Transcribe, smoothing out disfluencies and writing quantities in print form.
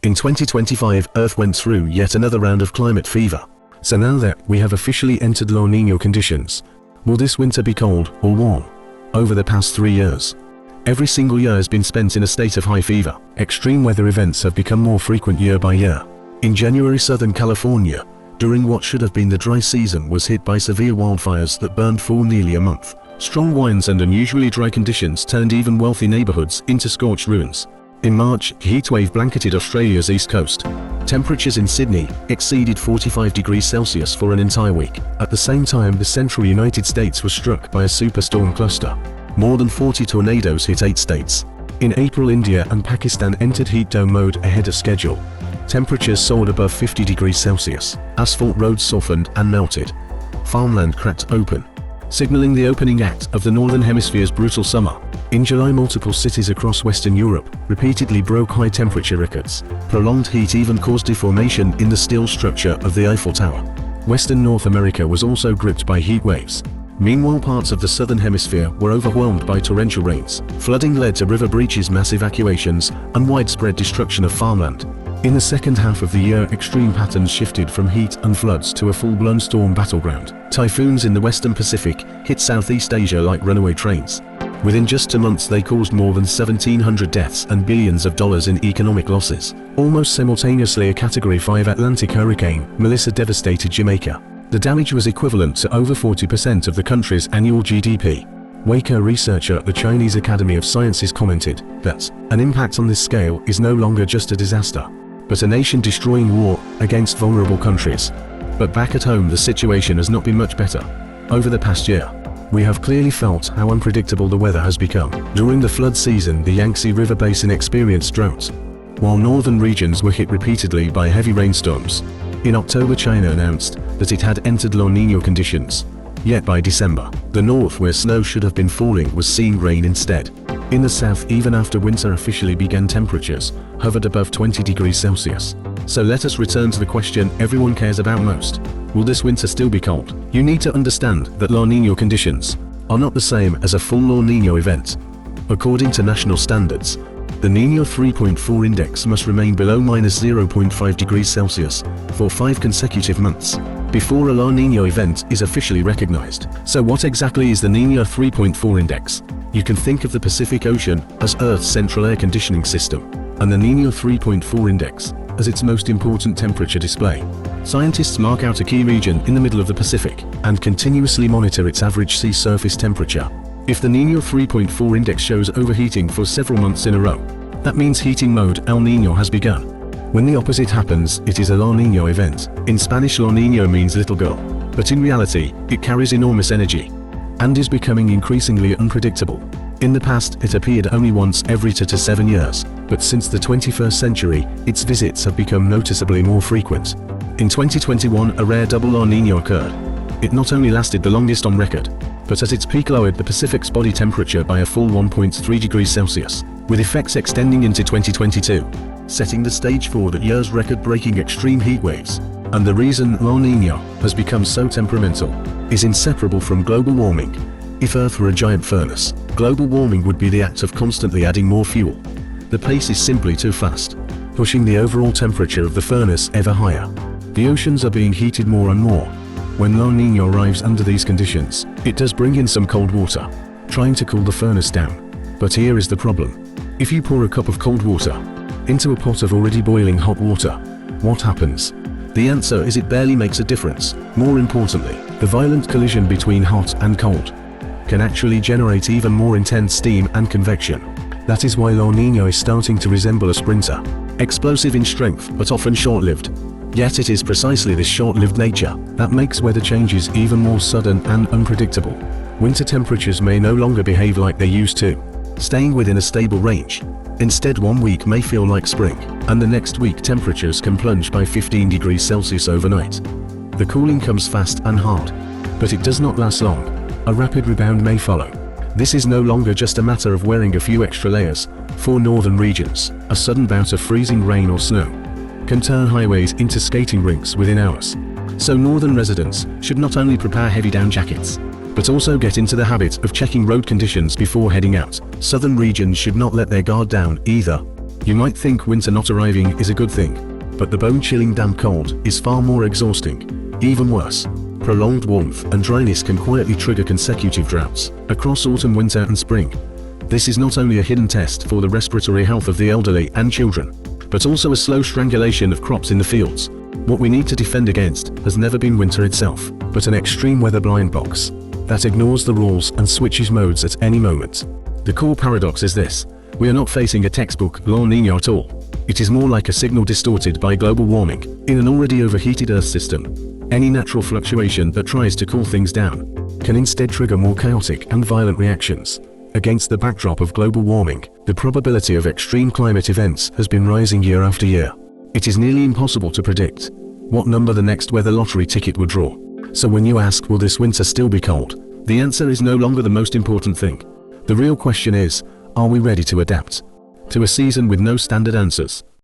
In 2025, Earth went through yet another round of climate fever. So now that we have officially entered La Niña conditions, will this winter be cold or warm? Over the past 3 years, every single year has been spent in a state of high fever. Extreme weather events have become more frequent year by year. In January, Southern California, during what should have been the dry season, was hit by severe wildfires that burned for nearly a month. Strong winds and unusually dry conditions turned even wealthy neighborhoods into scorched ruins. In March, a heatwave blanketed Australia's east coast. Temperatures in Sydney exceeded 45 degrees Celsius for an entire week. At the same time, the central United States was struck by a superstorm cluster. More than 40 tornadoes hit 8 states. In April, India and Pakistan entered heat dome mode ahead of schedule. Temperatures soared above 50 degrees Celsius. Asphalt roads softened and melted. Farmland cracked open, signaling the opening act of the Northern Hemisphere's brutal summer. In July, multiple cities across Western Europe repeatedly broke high temperature records. Prolonged heat even caused deformation in the steel structure of the Eiffel Tower. Western North America was also gripped by heat waves. Meanwhile, parts of the Southern Hemisphere were overwhelmed by torrential rains. Flooding led to river breaches, mass evacuations, and widespread destruction of farmland. In the second half of the year, extreme patterns shifted from heat and floods to a full-blown storm battleground. Typhoons in the Western Pacific hit Southeast Asia like runaway trains. Within just 2 months, they caused more than 1,700 deaths and billions of dollars in economic losses. Almost simultaneously, a Category 5 Atlantic hurricane, Melissa, devastated Jamaica. The damage was equivalent to over 40% of the country's annual GDP. Waker, researcher at the Chinese Academy of Sciences, commented that an impact on this scale is no longer just a disaster, but a nation-destroying war against vulnerable countries. But back at home, the situation has not been much better. Over the past year, we have clearly felt how unpredictable the weather has become. During the flood season, the Yangtze River Basin experienced droughts, while northern regions were hit repeatedly by heavy rainstorms. In October, China announced that it had entered La Niña conditions. Yet by December, the north, where snow should have been falling, was seeing rain instead. In the south, even after winter officially began, temperatures hovered above 20 degrees Celsius. So let us return to the question everyone cares about most. Will this winter still be cold? You need to understand that La Niña conditions are not the same as a full La Niña event. According to national standards, the Niño 3.4 index must remain below -0.5 degrees Celsius for 5 consecutive months before a La Niña event is officially recognized. So what exactly is the Niño 3.4 index? You can think of the Pacific Ocean as Earth's central air conditioning system, and the Niño 3.4 index as its most important temperature display. Scientists mark out a key region in the middle of the Pacific and continuously monitor its average sea surface temperature. If the Niño 3.4 index shows overheating for several months in a row, that means heating mode El Niño has begun. When the opposite happens, it is a La Niña event. In Spanish, La Niña means little girl, but in reality, it carries enormous energy and is becoming increasingly unpredictable. In the past, it appeared only once every 2 to 7 years, but since the 21st century, its visits have become noticeably more frequent. In 2021, a rare double La Niña occurred. It not only lasted the longest on record, but at its peak lowered the Pacific's body temperature by a full 1.3 degrees Celsius, with effects extending into 2022, setting the stage for that year's record-breaking extreme heat waves. And the reason La Niña has become so temperamental is inseparable from global warming. If Earth were a giant furnace, global warming would be the act of constantly adding more fuel. The pace is simply too fast, pushing the overall temperature of the furnace ever higher. The oceans are being heated more and more. When La Niña arrives under these conditions, it does bring in some cold water, trying to cool the furnace down. But here is the problem. If you pour a cup of cold water into a pot of already boiling hot water, what happens? The answer is it barely makes a difference. More importantly, the violent collision between hot and cold can actually generate even more intense steam and convection. That is why La Niña is starting to resemble a sprinter, explosive in strength but often short-lived. Yet it is precisely this short-lived nature that makes weather changes even more sudden and unpredictable. Winter temperatures may no longer behave like they used to, staying within a stable range. Instead, one week may feel like spring, and the next week temperatures can plunge by 15 degrees Celsius overnight. The cooling comes fast and hard, but it does not last long. A rapid rebound may follow. This is no longer just a matter of wearing a few extra layers. For northern regions, a sudden bout of freezing rain or snow can turn highways into skating rinks within hours. So northern residents should not only prepare heavy down jackets, but also get into the habit of checking road conditions before heading out. Southern regions should not let their guard down either. You might think winter not arriving is a good thing, but the bone-chilling damp cold is far more exhausting. Even worse, prolonged warmth and dryness can quietly trigger consecutive droughts across autumn, winter and spring. This is not only a hidden test for the respiratory health of the elderly and children, but also a slow strangulation of crops in the fields. What we need to defend against has never been winter itself, but an extreme weather blind box that ignores the rules and switches modes at any moment. The core paradox is this: we are not facing a textbook La Niña at all. It is more like a signal distorted by global warming in an already overheated Earth system. Any natural fluctuation that tries to cool things down can instead trigger more chaotic and violent reactions. Against the backdrop of global warming, the probability of extreme climate events has been rising year after year. It is nearly impossible to predict what number the next weather lottery ticket will draw. So when you ask, will this winter still be cold? The answer is no longer the most important thing. The real question is, are we ready to adapt to a season with no standard answers?